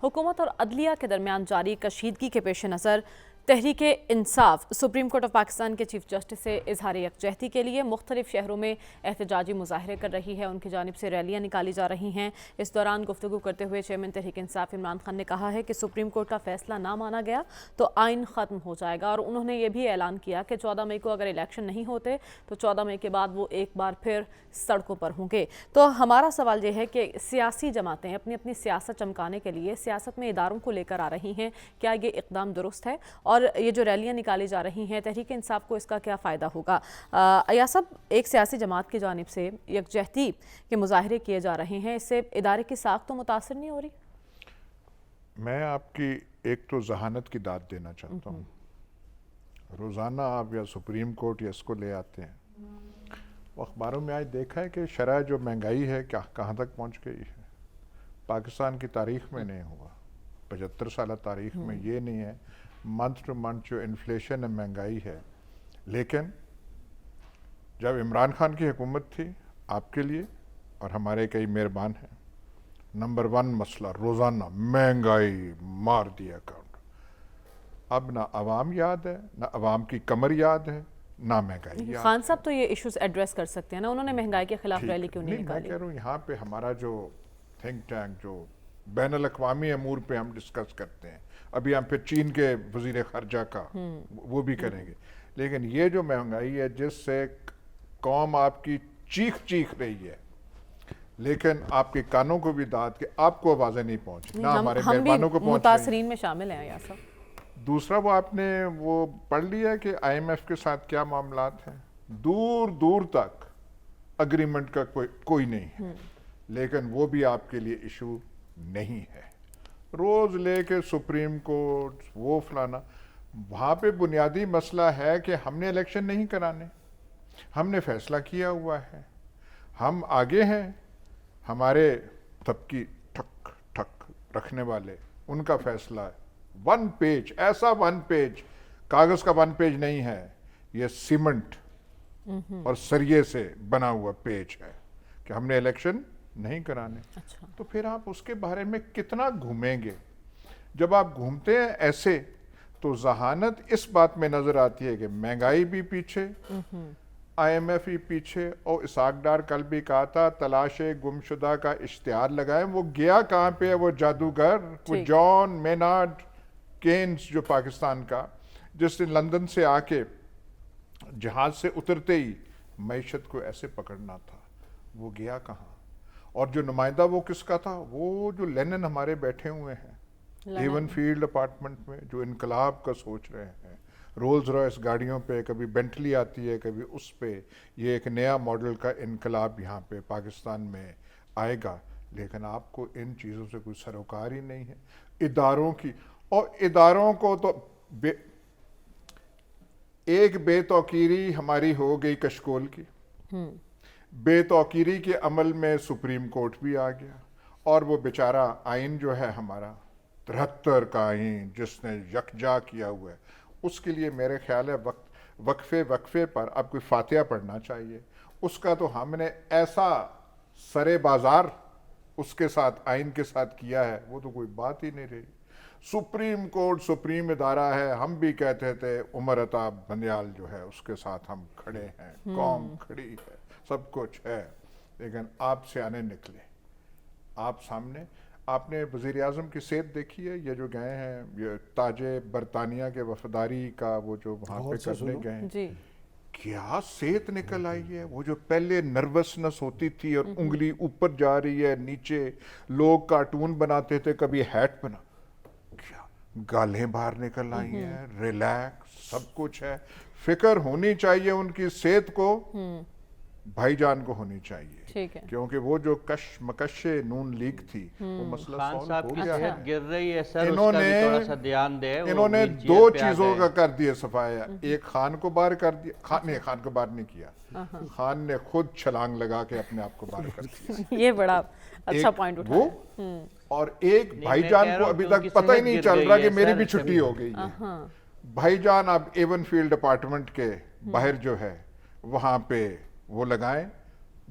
حکومت اور عدلیہ کے درمیان جاری کشیدگی کے پیش نظر Tehreek Insaf supreme court of Pakistan کے چیف جسٹس سے اظہار یکجہتی کے لیے مختلف شہروں میں احتجاجی مظاہرے کر رہی ہے. ان کی جانب سے ریلیاں نکالی جا رہی ہیں. اس دوران گفتگو کرتے ہوئے چیئرمین تحریک انصاف عمران خان نے کہا ہے کہ سپریم کورٹ کا فیصلہ نہ مانا گیا تو آئین ختم ہو جائے گا, اور انہوں نے یہ بھی اعلان کیا کہ 14 مئی کو اگر الیکشن نہیں ہوتے تو 14 مئی کے بعد وہ ایک بار پھر سڑکوں پر ہوں گے. تو ہمارا سوال یہ ہے کہ سیاسی جماعتیں اپنی اپنی سیاست چمکانے کے لیے سیاست میں اداروں کو لے کر آ رہی ہیں, کیا یہ اقدام درست ہے؟ اور یہ جو ریلیاں نکالی جا رہی ہیں تحریک انصاف کو اس کا کیا فائدہ ہوگا؟ ایاز صاحب, ایک سیاسی جماعت کی جانب سے یکجہتی کے مظاہرے کیے جا رہے ہیں, اس سے ادارے کی ساکھ تو متاثر نہیں ہو رہی؟ میں آپ کی ایک تو ذہانت کی داد دینا چاہتا ہوں. روزانہ آپ یا سپریم کورٹ یا اس کو لے آتے ہیں, اخباروں میں آج دیکھا ہے کہ شرح جو مہنگائی ہے کہاں تک پہنچ گئی ہے. پاکستان کی تاریخ میں نہیں ہوا, 75 سالہ تاریخ میں یہ نہیں ہے. منتھ ٹو منتھ جو انفلیشن ہے, مہنگائی ہے. لیکن جب عمران خان کی حکومت تھی, آپ کے لیے اور ہمارے کئی مہربان ہیں, نمبر 1 مسئلہ روزانہ مہنگائی مار دیا اکاؤنٹ. اب نہ عوام یاد ہے, نہ عوام کی کمر یاد ہے, نہ مہنگائی یاد. خان صاحب تو یہ ایشوز ایڈریس کر سکتے ہیں نا, انہوں نے مہنگائی کے خلاف ریلی کیوں نہیں نکالی؟ میں کہہ رہا ہوں یہاں پہ ہمارا جو تھنک ٹینک جو بین الاقوامی امور پہ ہم ڈسکس کرتے ہیں, ابھی ہم پھر چین کے وزیر خارجہ کا وہ بھی کریں گے. لیکن یہ جو مہنگائی ہے جس سے قوم آپ کی چیخ رہی ہے, لیکن آپ کے کانوں کو بھی داد کہ آپ کو آوازیں نہیں پہنچ, نہ ہمارے مہربانوں کو پہنچ. متاثرین میں شامل ہیں ایاز صاحب. دوسرا وہ آپ نے وہ پڑھ لیا کہ آئی ایم ایف کے ساتھ کیا معاملات ہیں. دور دور تک اگریمنٹ کا کوئی نہیں ہے, لیکن وہ بھی آپ کے لیے ایشو نہیں ہے. روز لے کے سپریم کورٹ وہ فلانا, وہاں پہ بنیادی مسئلہ ہے کہ ہم نے الیکشن نہیں کرانے, ہم نے فیصلہ کیا ہوا ہے, ہم آگے ہیں. ہمارے طبقی ٹھک ٹھک رکھنے والے, ان کا فیصلہ ہے 1 پیج, ایسا 1 پیج, کاغذ کا 1 پیج نہیں ہے, یہ سیمنٹ اور سریے سے بنا ہوا پیج ہے کہ ہم نے الیکشن نہیں کرانے. تو پھر آپ اس کے بارے میں کتنا گھومیں گے؟ جب آپ گھومتے ہیں ایسے تو ذہانت اس بات میں نظر آتی ہے کہ مہنگائی بھی پیچھے, آئی ایم ایف ہی پیچھے. اور اسحاق ڈار کل بھی کہا تھا تلاش گمشدہ کا اشتہار لگائیں, وہ گیا کہاں پہ ہے وہ جادوگر, وہ جان مینارڈ کینز جو پاکستان کا, جس نے لندن سے آ کے جہاز سے اترتے ہی معیشت کو ایسے پکڑنا تھا, وہ گیا کہاں؟ اور جو نمائندہ وہ کس کا تھا؟ وہ جو لینن ہمارے بیٹھے ہوئے ہیں ایون فیلڈ اپارٹمنٹ میں, جو انقلاب کا سوچ رہے ہیں, رولز رائس گاڑیوں پہ, کبھی بینٹلی آتی ہے کبھی اس پہ. یہ ایک نیا ماڈل کا انقلاب یہاں پہ پاکستان میں آئے گا, لیکن آپ کو ان چیزوں سے کوئی سروکار ہی نہیں ہے. اداروں کی, اور اداروں کو تو ایک بے توقیری ہماری ہو گئی کشکول کی. بے توقیری کے عمل میں سپریم کورٹ بھی آ گیا, اور وہ بیچارہ آئین جو ہے ہمارا 73 کا آئین جس نے یکجا کیا ہوا ہے, اس کے لیے میرے خیال ہے وقفے پر اب کوئی فاتحہ پڑھنا چاہیے. اس کا تو ہم نے ایسا سرے بازار اس کے ساتھ آئین کے ساتھ کیا ہے, وہ تو کوئی بات ہی نہیں رہی. سپریم کورٹ سپریم ادارہ ہے, ہم بھی کہتے تھے عمر عطا بندیال جو ہے اس کے ساتھ ہم کھڑے ہیں, قوم کھڑی ہے, سب کچھ ہے. لیکن آپ سے آنے نکلے, آپ سامنے. آپ نے وزیر اعظم کی صحت دیکھی ہے, یہ جو گئے ہیں یہ تاج برطانیہ کے وفاداری کا وہ جو وہاں پہ کرنے گئے ہیں, کیا صحت نکل آئی ہے. وہ جو پہلے نروسنس ہوتی تھی اور انگلی اوپر جا رہی ہے نیچے, لوگ کارٹون بناتے تھے کبھی ہیٹ بنا, کیا گالیں باہر نکل آئی ہیں, ریلیکس, سب کچھ ہے. فکر ہونی چاہیے ان کی صحت کو, بھائی جان کو ہونی چاہیے, کیونکہ وہ جو مکش نون لیگ تھی وہ مسئلہ سالو ہو گیا ہے. انہوں نے 2 چیزوں کا کر دیا صفایا. ایک خان کو باہر کر دیا, خان کو باہر نہیں کیا, خان نے خود چھلانگ لگا کے اپنے آپ کو باہر کر دیا. یہ بڑا اچھا پوائنٹ اٹھایا. وہ اور ایک بھائی جان کو ابھی تک پتہ ہی نہیں چل رہا کہ میری بھی چھٹی ہو گئی ہے. بھائی جان اب ایون فیلڈ اپارٹمنٹ کے باہر جو ہے وہاں پہ وہ لگائیں,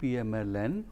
PMLN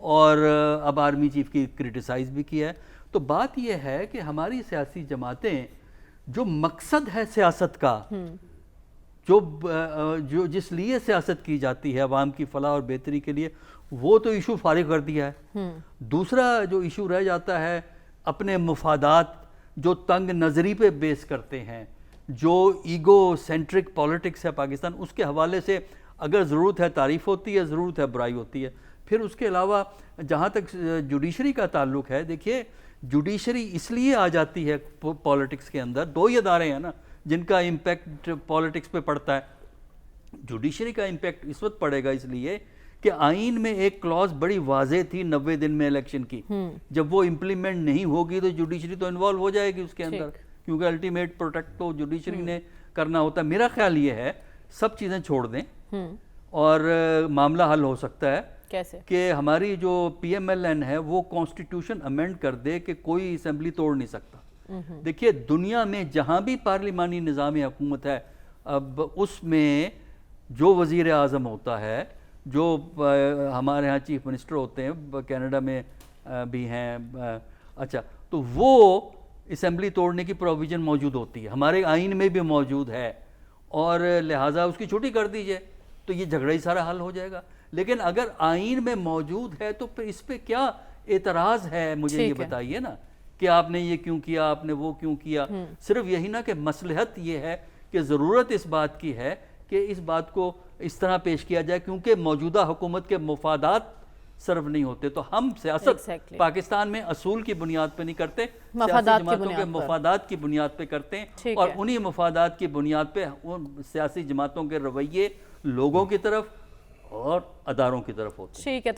اور اب آرمی چیف کی کرٹیسائز بھی کیا ہے. تو بات یہ ہے کہ ہماری سیاسی جماعتیں جو مقصد ہے سیاست کا، جو جس لیے سیاست کی جاتی ہے عوام کی فلاح اور بہتری کے لیے، وہ تو ایشو فارغ کر دیا ہے. دوسرا جو ایشو رہ جاتا ہے اپنے مفادات جو تنگ نظری پہ بیس کرتے ہیں، جو ایگو سینٹرک پالیٹکس ہے پاکستان، اس کے حوالے سے اگر ضرورت ہے تعریف ہوتی ہے، ضرورت ہے برائی ہوتی ہے. پھر اس کے علاوہ جہاں تک جوڈیشری کا تعلق ہے، دیکھیے جوڈیشری اس لیے آ جاتی ہے پالیٹکس کے اندر، دو ہی ادارے ہیں نا جن کا امپیکٹ پالیٹکس پہ پڑتا ہے. جوڈیشری کا امپیکٹ اس وقت پڑے گا اس لیے کہ آئین میں ایک کلاز بڑی واضح تھی 90 دن میں الیکشن کی. جب وہ امپلیمنٹ نہیں ہوگی تو جوڈیشری تو انوالو ہو جائے گی اس کے اندر، کیونکہ الٹیمیٹ پروٹیکٹ تو جوڈیشری نے کرنا ہوتا ہے. میرا خیال یہ ہے سب چیزیں چھوڑ دیں اور معاملہ حل ہو سکتا ہے. کیسے؟ کہ ہماری جو پی ایم ایل این ہے وہ کانسٹیٹیوشن امینڈ کر دے کہ کوئی اسمبلی توڑ نہیں سکتا. دیکھیے دنیا میں جہاں بھی پارلیمانی نظام حکومت ہے، اب اس میں جو وزیر اعظم ہوتا ہے، جو ہمارے ہاں چیف منسٹر ہوتے ہیں، کینیڈا میں بھی ہیں، اچھا تو وہ اسمبلی توڑنے کی پروویژن موجود ہوتی ہے، ہمارے آئین میں بھی موجود ہے، اور لہٰذا اس کی چھٹی کر دیجئے تو یہ جھگڑا ہی سارا حل ہو جائے گا. لیکن اگر آئین میں موجود ہے تو پھر اس پہ کیا اعتراض ہے؟ مجھے یہ بتائیے نا کہ آپ نے یہ کیوں کیا، آپ نے وہ کیوں کیا. صرف یہی نا کہ مصلحت یہ ہے کہ ضرورت اس بات کی ہے کہ اس بات کو اس طرح پیش کیا جائے کیونکہ موجودہ حکومت کے مفادات سرو نہیں ہوتے. تو ہم سیاست پاکستان میں اصول کی بنیاد پہ نہیں کرتے، سیاسی جماعتوں کے مفادات کی بنیاد پہ کرتے ہیں، اور انہی مفادات کی بنیاد پہ سیاسی جماعتوں کے رویے لوگوں کی طرف اور اداروں کی طرف ہوتے ہیں. ٹھیک ہے.